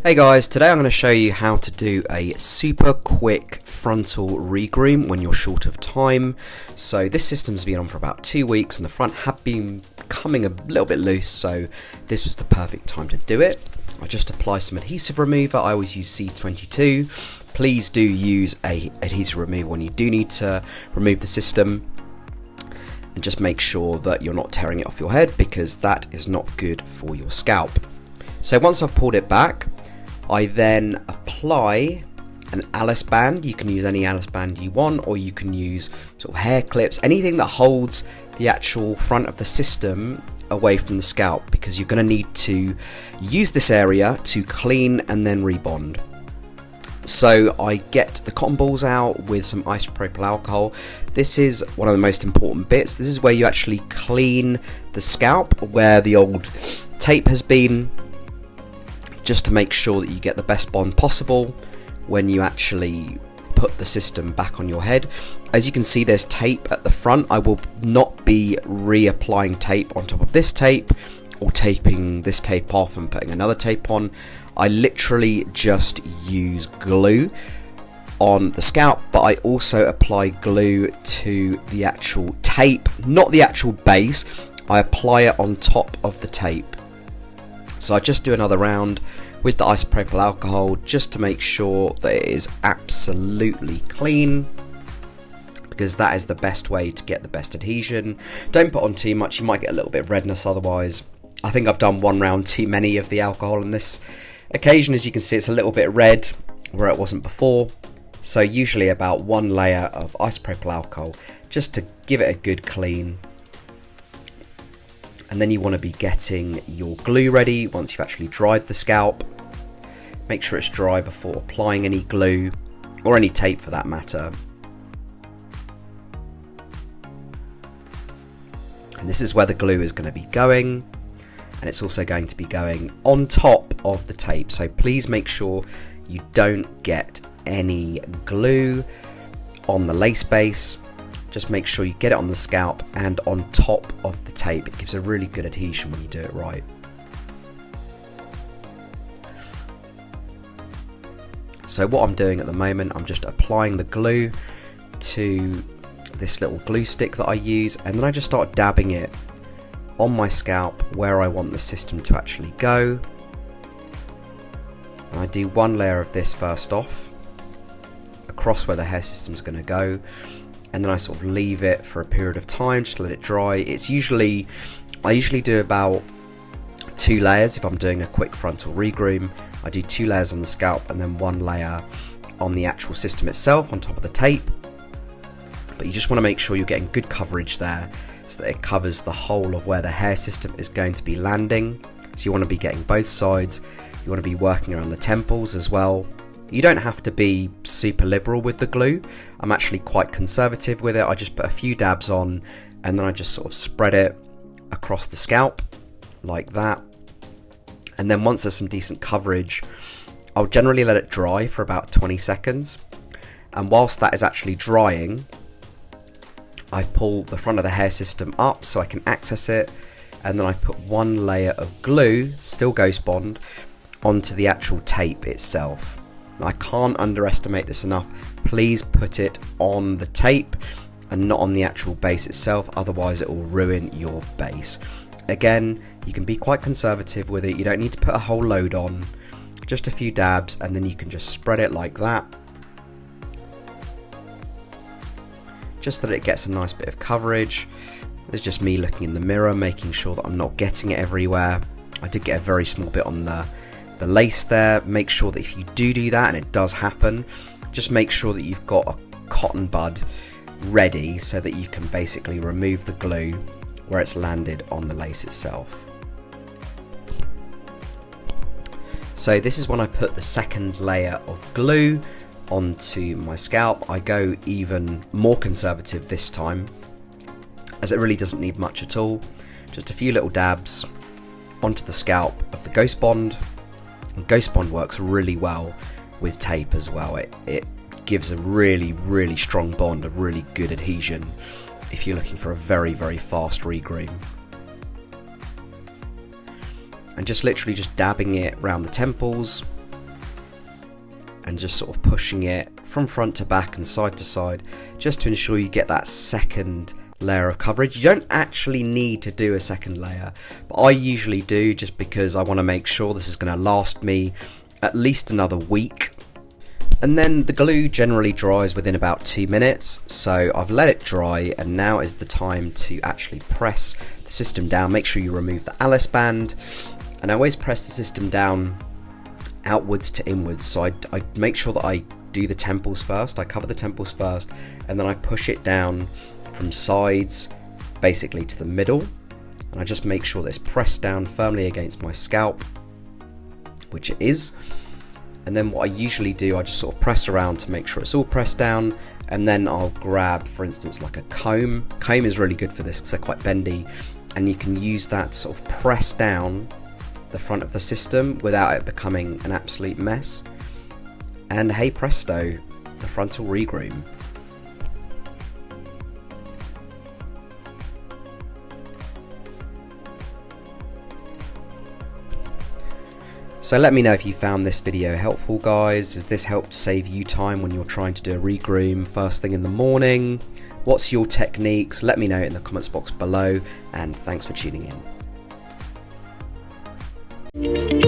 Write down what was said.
Hey guys, today I'm going to show you how to do a super quick frontal regroom when you're short of time. So this system's been on for about 2 weeks and the front had been coming a little bit loose, so this was the perfect time to do it. I just apply some adhesive remover. I always use C22. Please do use a adhesive remover when you do need to remove the system, and just make sure that you're not tearing it off your head, because that is not good for your scalp. So once I've pulled it back, I then apply an Alice band. You can use any Alice band you want, or you can use sort of hair clips, anything that holds the actual front of the system away from the scalp, because you're going to need to use this area to clean and then rebond. So I get the cotton balls out with some isopropyl alcohol. This is one of the most important bits. This is where you actually clean the scalp, where the old tape has been, just to make sure that you get the best bond possible when you actually put the system back on your head. As you can see, there's tape at the front. I will not be reapplying tape on top of this tape, or taping this tape off and putting another tape on. I literally just use glue on the scalp, but I also apply glue to the actual tape, not the actual base. I apply it on top of the tape. So I just do another round with the isopropyl alcohol just to make sure that it is absolutely clean, because that is the best way to get the best adhesion. Don't put on too much, you might get a little bit of redness otherwise. I think I've done one round too many of the alcohol on this occasion. As you can see, it's a little bit red where it wasn't before. So usually about one layer of isopropyl alcohol just to give it a good clean. And then you want to be getting your glue ready once you've actually dried the scalp. Make sure it's dry before applying any glue, or any tape for that matter. And this is where the glue is going to be going, and it's also going to be going on top of the tape. So please make sure you don't get any glue on the lace base. Just make sure you get it on the scalp and on top of the tape. It gives a really good adhesion when you do it right. So what I'm doing at the moment, I'm just applying the glue to this little glue stick that I use, and then I just start dabbing it on my scalp where I want the system to actually go. And I do one layer of this first off, across where the hair system is going to go. And then I sort of leave it for a period of time, just to let it dry. I usually do about 2 layers if I'm doing a quick frontal regroom. I do 2 layers on the scalp and then 1 layer on the actual system itself on top of the tape. But you just want to make sure you're getting good coverage there, so that it covers the whole of where the hair system is going to be landing. So you want to be getting both sides. You want to be working around the temples as well. You don't have to be super liberal with the glue. I'm actually quite conservative with it. I just put a few dabs on, and then I just sort of spread it across the scalp like that. And then once there's some decent coverage, I'll generally let it dry for about 20 seconds. And whilst that is actually drying, I pull the front of the hair system up so I can access it, and then I put 1 layer of glue, still Ghost Bond, onto the actual tape itself. I can't underestimate this enough. Please put it on the tape and not on the actual base itself, otherwise it will ruin your base. Again, you can be quite conservative with it. You don't need to put a whole load on, just a few dabs, and then you can just spread it like that, just so that it gets a nice bit of coverage. There's just me looking in the mirror, making sure that I'm not getting it everywhere. I did get a very small bit on the lace there. Make sure that if you do that, and it does happen, just make sure that you've got a cotton bud ready so that you can basically remove the glue where it's landed on the lace itself. So this is when I put the second layer of glue onto my scalp. I go even more conservative this time, as it really doesn't need much at all. Just a few little dabs onto the scalp of the Ghost Bond. And Ghost Bond works really well with tape as well. It gives a really strong bond, a really good adhesion if you're looking for a very fast regroom. And just literally just dabbing it around the temples, and just sort of pushing it from front to back and side to side, just to ensure you get that second layer of coverage. You don't actually need to do a second layer, but I usually do, just because I want to make sure this is going to last me at least another week. And then the glue generally dries within about 2 minutes, so I've let it dry, and now is the time to actually press the system down. Make sure you remove the Alice band, and I always press the system down outwards to inwards, so I make sure that I do the temples first. I cover the temples first, and then I push it down from sides basically to the middle, and I just make sure that it's pressed down firmly against my scalp, which it is. And then what I usually do, I just sort of press around to make sure it's all pressed down, and then I'll grab, for instance, like a comb. Comb is really good for this because they're quite bendy, and you can use that to sort of press down the front of the system without it becoming an absolute mess. And hey presto, the frontal regroom. So let me know if you found this video helpful, guys. Has this helped save you time when you're trying to do a regroom first thing in the morning? What's your techniques? Let me know in the comments box below, and thanks for tuning in.